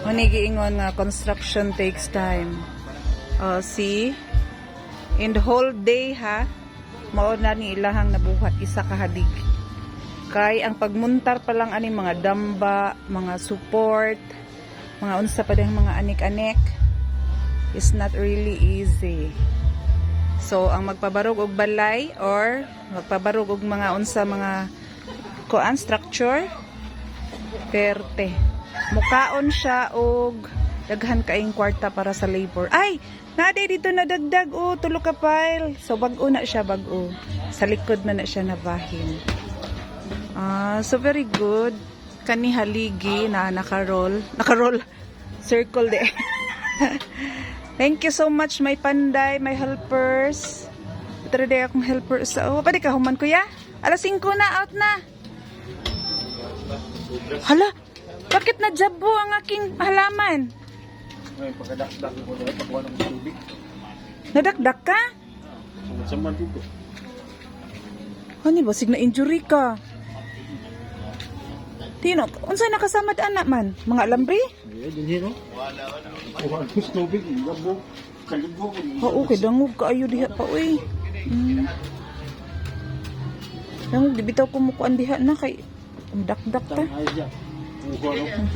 Manigiingon nga construction takes time. See? In the whole day ha, mao na ni ilahang nabuhat isa ka hadig. Kay ang pagmuntar pa lang ani mga damba, mga support, mga unsa pa ding mga anik-anik is not really easy. So ang magpabarog og balay or magpabarog og mga unsa mga kuan structure perte. Mukaon siya og daghan kaayong kwarta para sa labor. Ay, naday dito nadagdag tulo ka pile. So bag-o na siya, bag-o. Sa likod man na siya nabahin. So very good. Kani haligi na naka-roll circle de. Thank you so much my panday, my helpers. Ito rin akong helpers. Pwede ka human kuya? Alas 5 na, out na. Hala, bakit na jabo ang aking halaman? May pagkadakdak ko dahil pagkuha ng tubig. Nadakdak ka? Saman dito. Hani ba, sig na injury ka? Tino, unsay nakasamad anak man? Mga alambre? Ay, din hino. Kuha ng tubig, gabo. Kaligo ko. Okay, dangog kaayo diha pa, uy. Dangog, di bitaw ko mukuan diha na kay dakdak ta. Ay, ja. Kuha ng